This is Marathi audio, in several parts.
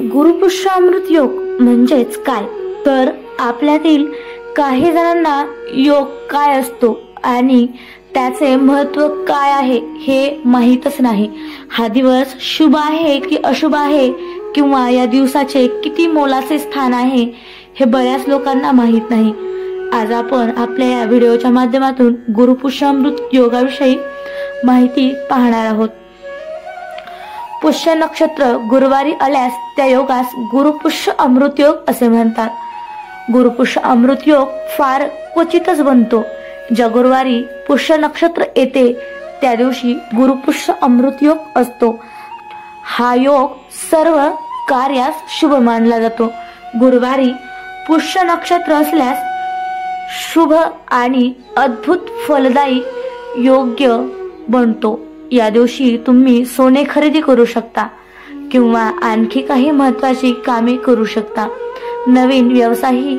गुरुपुष्य अमृत योग म्हणजेच काय? तर आपल्यातील काही जणांना योग काय असतो आणि त्याचे महत्त्व काय आहे हे माहीतच नाही. हा दिवस शुभ आहे की अशुभ आहे किंवा या दिवसाचे किती मोलाचे स्थान आहे हे बऱ्याच लोकांना माहीत नाही. आज आपण आपल्या या व्हिडिओच्या माध्यमातून गुरुपुष्य अमृत योगाविषयी माहिती पाहणार आहोत. पुष्य नक्षत्र गुरुवारी आल्यास त्या योगास गुरुपुष्य अमृत योग असे म्हणतात. गुरुपुष्य अमृत योग फार क्वचितच बनतो. ज्या गुरुवारी पुष्य नक्षत्र येते त्या दिवशी गुरुपुष्य अमृत योग असतो. हा योग सर्व कार्यास शुभ मानला जातो. गुरुवारी पुष्य नक्षत्र असल्यास शुभ आणि अद्भुत फलदायी योग्य बनतो. या दिवशी तुम्ही सोने खरेदी करू शकता किंवा आणखी काही महत्त्वाची कामे करू शकता. नवीन व्यवसायही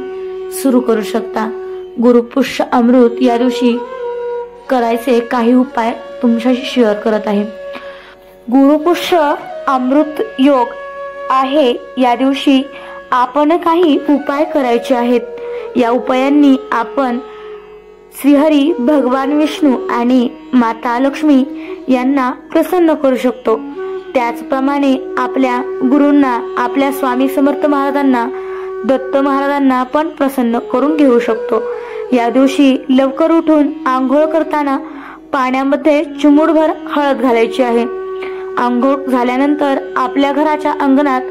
सुरू करू शकता. गुरुपुष्य अमृत या दिवशी करायचे काही उपाय तुमच्याशी शेअर करत आहे. गुरुपुष्य अमृत योग आहे या दिवशी आपण काही उपाय करायचे आहेत. या उपायांनी आपण श्रीहरी, भगवान विष्णू आणि माता लक्ष्मी यांना प्रसन्न करू शकतो. त्याचप्रमाणे आपल्या गुरूंना, आपल्या स्वामी समर्थ महाराजांना, दत्त महाराजांना पण प्रसन्न करून घेऊ शकतो. या दिवशी लवकर उठून आंघोळ करताना पाण्यामध्ये चिमूटभर हळद घालायची आहे. आंघोळ झाल्यानंतर आपल्या घराच्या अंगणात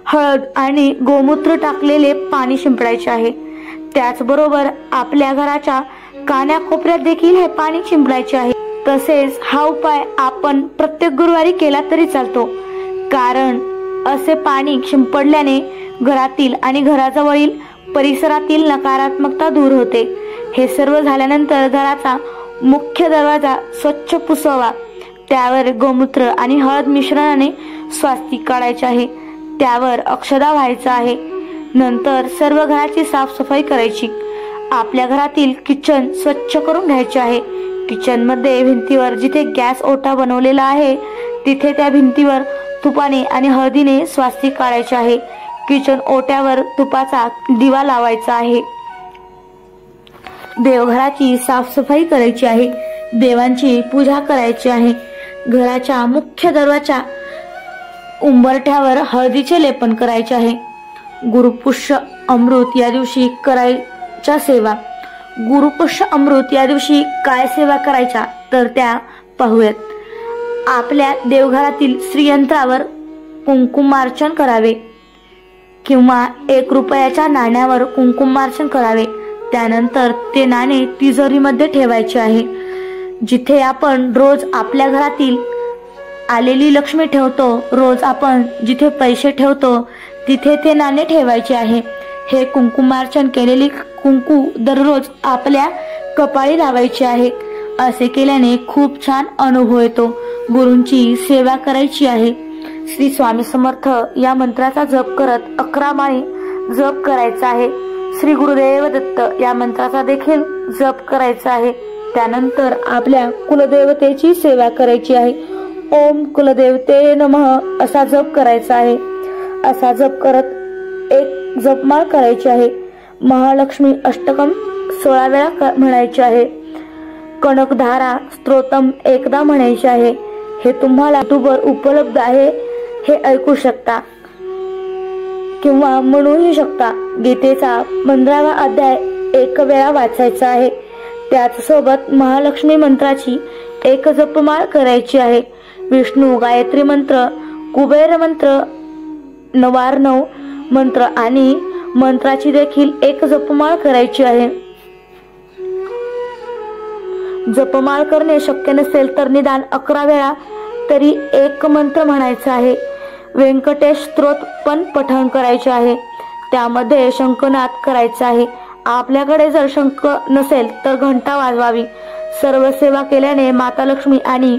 हळद आणि गोमूत्र टाकलेले पाणी शिंपडायचे आहे. त्याचबरोबर आपल्या घराच्या कानाकोपऱ्यात देखील हे पाणी शिंपडायचे आहे. तसेच हा उपाय आपण प्रत्येक गुरुवारी केला तरी चालतो, कारण असे पाणी शिंपडल्याने घरातील आणि घराजवळील परिसरातील नकारात्मकता दूर होते. हे सर्व झाल्यानंतर घराचा मुख्य दरवाजा स्वच्छ पुसावा. त्यावर गोमूत्र आणि हळद मिश्रणाने स्वास्तिक काढायचे आहे. त्यावर अक्षदा व्हायचा आहे. नंतर सर्व घराची साफसफाई करायची. आपल्या घरातील किचन स्वच्छ करून घ्यायचे आहे. किचन मध्ये भिंतीवर जिथे गॅस ओटा बनवलेला आहे तिथे त्या भिंतीवर तुपाने आणि हळदीने स्वास्तिक काढायचे आहे. किचन ओट्यावर तुपाचा दिवा लावायचा आहे. देवघराची साफसफाई करायची आहे. देवांची पूजा करायची आहे. घराच्या मुख्य दरवाजा उंबरठ्यावर हळदीचे लेपन करायचे आहे. गुरुपुष्य अमृत या दिवशी करायच्या सेवा. गुरुपुष्य अमृत या दिवशी काय सेवा करायच्या तर त्या पाहूयात. आपल्या देवघरातील श्रीयंत्रावर कुंकुमार्चन करावे किंवा 1 रुपयाच्या नाण्यावर कुंकुमार्चन करावे. त्यानंतर ते नाणे तिजोरीमध्ये ठेवायचे आहे. जिथे आपण रोज आपल्या घरातील आलेली लक्ष्मी ठेवतो, रोज आपण जिथे पैसे ठेवतो तिथे ते नाणे ठेवायचे आहे. हे कुंकुमार्चन केलेली कुंकू दररोज आपल्या कपाळी लावायचे आहे. असे केल्याने खूप छान अनुभव येतो. गुरूंची सेवा करायची आहे. श्री स्वामी समर्थ या मंत्राचा जप करत 11 माळी जप करायचा आहे. श्री गुरुदेव दत्त या मंत्राचा देखील जप करायचा आहे. त्यानंतर आपल्या कुलदेवतेची सेवा करायची आहे. ओम कुलदेवते नमः असा जप करायचा आहे. असा जप करत 1 जपमाळ करायची आहे. महालक्ष्मी अष्टकम 16 वेळा म्हणायचे आहे. कनकधारा स्तोत्रम एकदा म्हणायचे आहे. हे तुम्हाला युट्यूबवर उपलब्ध आहे, हे ऐकू शकता किंवा म्हणूही शकता. गीतेचा 15वा अध्याय 1 वेळा वाचायचा आहे. त्याचसोबत महालक्ष्मी मंत्राची 1 जपमाळ करायची आहे. विष्णू गायत्री मंत्र, कुबेर मंत्र, नवार्णव मंत्र आणि मंत्राची देखील 1 जपमाळ करायची आहे. जपमाळ करणे शक्य नसेल तर निदान 11 वेळा तरी 1 मंत्र म्हणायचा आहे. व्यंकटेश स्तोत्र पण पठण करायचे आहे. त्यामध्ये शंखनाद करायचा आहे. आपल्याकडे जर शंख नसेल तर घंटा वाजवावी. सर्व सेवा केल्याने माता लक्ष्मी आणि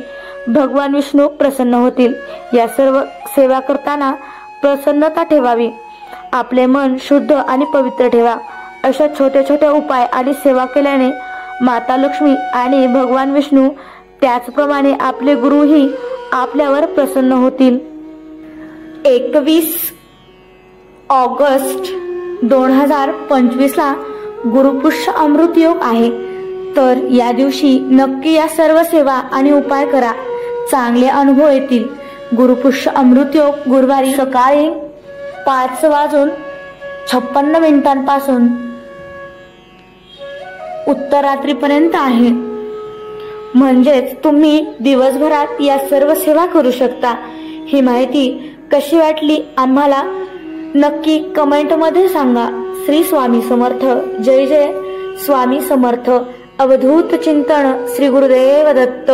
भगवान विष्णू प्रसन्न होतील. या सर्व सेवा करताना प्रसन्नता ठेवावी. आपले मन शुद्ध आणि पवित्र ठेवा. अशा छोटे छोटे उपाय आणि सेवा केल्याने माता लक्ष्मी आणि भगवान विष्णू त्याचप्रमाणे आपले गुरुही आपल्यावर प्रसन्न होतील. 21 ऑगस्ट 2025ला गुरुपुष्य अमृत योग आहे. तर या दिवशी नक्की या सर्व सेवा आणि उपाय करा, चांगले अनुभव येतील. गुरुपुष्य अमृत योग गुरुवारी सकाळी 5:56 उत्तरात्रीपर्यंत आहे. म्हणजेच तुम्ही दिवसभरात या सर्व सेवा करू शकता. ही माहिती कशी वाटली आम्हाला नक्की कमेंटमध्ये सांगा. श्री स्वामी समर्थ. जय जय स्वामी समर्थ. अवधूत चिंतन. श्री गुरुदेव दत्त.